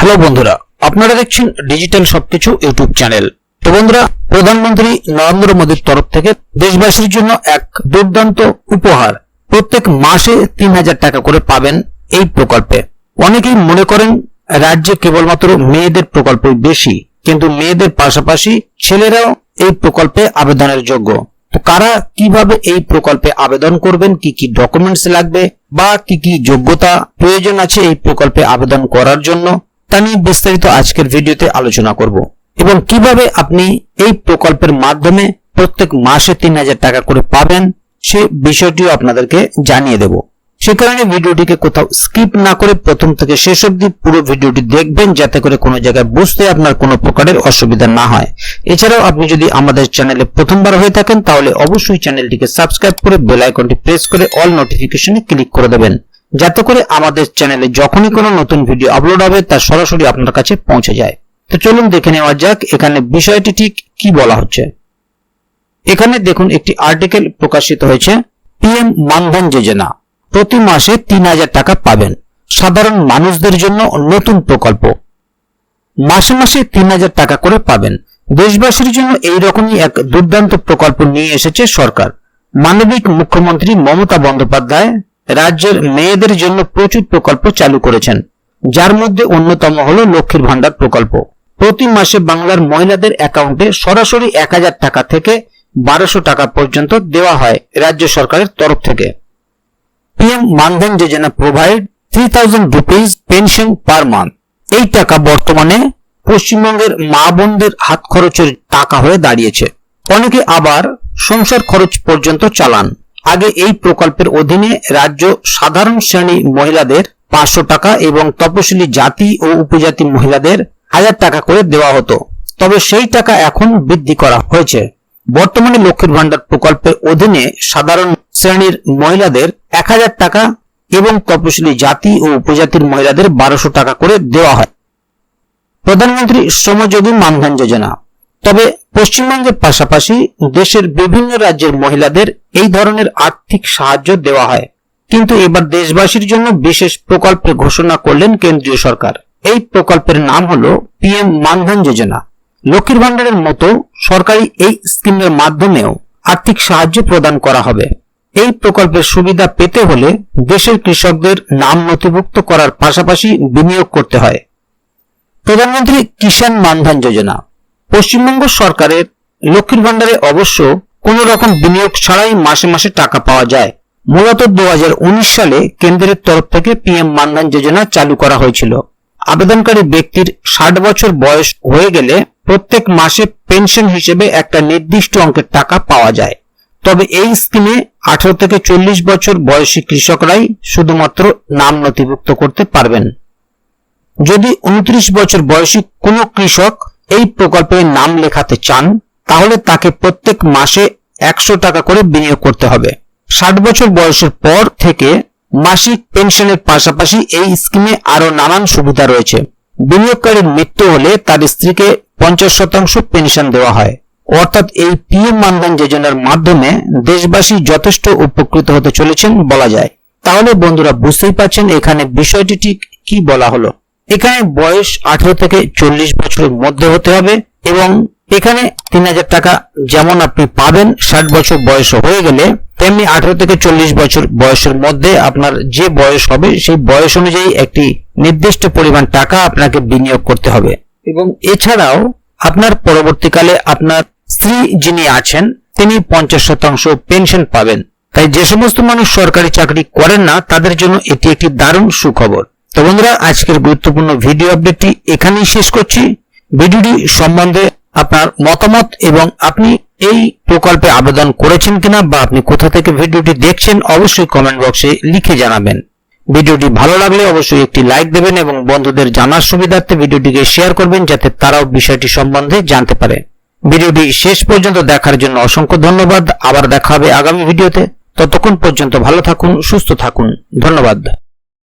Hello বন্ধুরা, আপনারা দেখছেন ডিজিটাল সবকিছু ইউটিউব চ্যানেল। তো বন্ধুরা, প্রধানমন্ত্রী নরেন্দ্র মোদীর তরফ থেকে দেশবাসীর জন্য এক দুর্দান্ত উপহার। প্রত্যেক মাসে 3000 টাকা করে পাবেন এই প্রকল্পে। অনেকেই মনে করেন রাজ্যে কেবলমাত্র মেয়েদের প্রকল্পই বেশি, কিন্তু মেয়েদের পাশাপাশি ছেলেরাও এই প্রকল্পে আবেদনের যোগ্য। তো কারা কিভাবে এই প্রকল্পে আবেদন করবেন, কি কি ডকুমেন্টস লাগবে বা কি কি যোগ্যতা প্রয়োজন আছে এই প্রকল্পে আবেদন করার জন্য, তা নিয়ে বিস্তারিত আজকের ভিডিওতে আলোচনা করব এবং কিভাবে আপনি এই প্রকল্পের মাধ্যমে প্রত্যেক মাসে 3000 টাকা করে পাবেন সে বিষয়টিও আপনাদেরকে জানিয়ে দেব। সে কারণে ভিডিওটিকে কোথাও স্কিপ না করে প্রথম থেকে শেষ অবধি পুরো ভিডিওটি দেখবেন, যাতে করে কোনো জায়গায় বুঝতে আপনার কোনো প্রকারের অসুবিধা না হয়। এছাড়াও আপনি যদি আমাদের চ্যানেলে প্রথমবার হয়ে থাকেন তাহলে অবশ্যই চ্যানেলটিকে সাবস্ক্রাইব করে বেল আইকনটি প্রেস করে অল নোটিফিকেশনে ক্লিক করে দেবেন, যাতে করে আমাদের চ্যানেলে যখনই কোনো নতুন ভিডিও আপলোড হবে তা সরাসরি আপনার কাছে পৌঁছে যায়। তো চলুন দেখে নেওয়া যাক এখানে বিষয়টি ঠিক কি বলা হচ্ছে। এখানে দেখুন একটি আর্টিকেল প্রকাশিত হয়েছে, পিএম মানধন যোজনা, প্রতি মাসে 3000 টাকা পাবেন, সাধারণ মানুষদের জন্য নতুন প্রকল্প। মাসে মাসে 3000 টাকা করে পাবেন। দেশবাসীর জন্য এই রকমই এক দুর্দান্ত প্রকল্প নিয়ে এসেছে সরকার। মাননীয় মুখ্যমন্ত্রী মমতা বন্দ্যোপাধ্যায় রাজ্যের মেয়েদের জন্য প্রচুর প্রকল্প চালু করেছেন, যার মধ্যে অন্যতম হলো লক্ষ্মীর ভান্ডার প্রকল্প। প্রতি মাসে বাংলার মহিলাদের অ্যাকাউন্টে সরাসরি 1000 টাকা থেকে 1200 টাকা পর্যন্ত দেওয়া হয় রাজ্য সরকারের তরফ থেকে। PM Maandhan Yojana provide 3000 rupees pension per month. এই টাকা বর্তমানে পশ্চিমবঙ্গের মা বোনদের হাত খরচের টাকা হয়ে দাঁড়িয়েছে। অনেকে আবার সংসার খরচ পর্যন্ত চালান। আগে এই প্রকল্পের অধীনে রাজ্য সাধারণ শ্রেণী মহিলাদের 500 টাকা এবং তপশিলি জাতি ও উপজাতি মহিলাদের 1000 টাকা করে দেওয়া হতো, তবে সেই টাকা এখন বৃদ্ধি করা হয়েছে। বর্তমানে লক্ষ্মীর ভান্ডার প্রকল্পের অধীনে সাধারণ শ্রেণীর মহিলাদের 1000 টাকা এবং তপশিলি জাতি ও উপজাতির মহিলাদের 1200 টাকা করে দেওয়া হয়। প্রধানমন্ত্রী শ্রমযোগী মানধন যোজনা। তবে পশ্চিমবঙ্গের পাশাপাশি দেশের বিভিন্ন রাজ্যের মহিলাদের এই ধরনের আর্থিক সাহায্য দেওয়া হয়, কিন্তু এবার দেশবাসীর জন্য বিশেষ প্রকল্পের ঘোষণা করলেন কেন্দ্রীয় সরকার। এই প্রকল্পের নাম হলো পিএম মানধন যোজনা। লক্ষ্মীর ভান্ডারের মতো সরকারি এই স্কিমের মাধ্যমেও আর্থিক সাহায্য প্রদান করা হবে। এই প্রকল্পের সুবিধা পেতে হলে দেশের কৃষকদের নাম নথিভুক্ত করার পাশাপাশি বিনিয়োগ করতে হয়। প্রধানমন্ত্রী কিষাণ মানধন যোজনা। পশ্চিমবঙ্গ সরকারের লক্ষ্মীর ভান্ডারে অবশ্য কোনো রকম বিনিয়োগ ছাড়াই মাসে মাসে টাকা পাওয়া যায়। মূলত 2019 সালে কেন্দ্রের তরফ থেকে পিএম মানধন যোজনা চালু করা হয়েছিল। আবেদনকারী ব্যক্তির 60 বছর বয়স হয়ে গেলে প্রত্যেক মাসে পেনশন হিসেবে একটা নির্দিষ্ট অঙ্কের টাকা পাওয়া যায়। তবে এই স্কিমে 18 থেকে 40 বছর বয়সী কৃষকরাই শুধুমাত্র নাম নথিভুক্ত করতে পারবেন। যদি 29 বছর বয়সী কোনো কৃষক এই প্রকল্পে নাম লেখাতে চান তাহলে তাকে প্রত্যেক মাসে 100 টাকা করে বিনিয়োগ করতে হবে। 60 বছর বয়সের পর থেকে মাসিক পেনশনের পাশাপাশি এই স্কিমে আরো নানান সুবিধা রয়েছে। বিনিয়োগকারীর মৃত্যু হলে তার স্ত্রীকে 50% পেনশন দেওয়া হয়। অর্থাৎ এই পিএম মানধন যোজনার মাধ্যমে দেশবাসী যথেষ্ট উপকৃত হতে চলেছেন বলা যায়। তাহলে বন্ধুরা বুঝতেই পারছেন এখানে বিষয়টি ঠিক কি বলা হলো। এখানে বয়স 18 থেকে 40 বছরের মধ্যে হতে হবে এবং এখানে 3000 টাকা যেমন আপনি পাবেন 60 বছর বয়স হয়ে গেলে, তেমনি 18 থেকে 40 বছর বয়সের মধ্যে আপনার যে বয়স হবে সেই বয়স অনুযায়ী একটি নির্দিষ্ট পরিমাণ টাকা আপনাকে বিনিয়োগ করতে হবে। এবং এছাড়াও আপনার পরবর্তীকালে আপনার স্ত্রী যিনি আছেন তিনি 50% পেনশন পাবেন। তাই যে সমস্ত মানুষ সরকারি চাকরি করেন না তাদের জন্য এটি একটি দারুণ সুখবর। তো বন্ধুরা, আজকের গুরুত্বপূর্ণ ভিডিও আপডেটটি এখানেই শেষ করছি। ভিডিওটি সম্বন্ধে আপনার মতামত এবং আপনি এই প্রকল্পে আবেদন করেছেন কিনা বা আপনি কোথা থেকে ভিডিওটি দেখছেন অবশ্যই কমেন্ট বক্সে লিখে জানাবেন। ভিডিওটি ভালো লাগলে অবশ্যই একটি লাইক দেবেন এবং বন্ধুদের জানার সুবিধার্থে ভিডিওটিকে শেয়ার করবেন, যাতে তারাও বিষয়টি সম্বন্ধে জানতে পারে। ভিডিওটি শেষ পর্যন্ত দেখার জন্য অসংখ্য ধন্যবাদ। আবার দেখা হবে আগামী ভিডিওতে। ততক্ষণ পর্যন্ত ভালো থাকুন, সুস্থ থাকুন। ধন্যবাদ।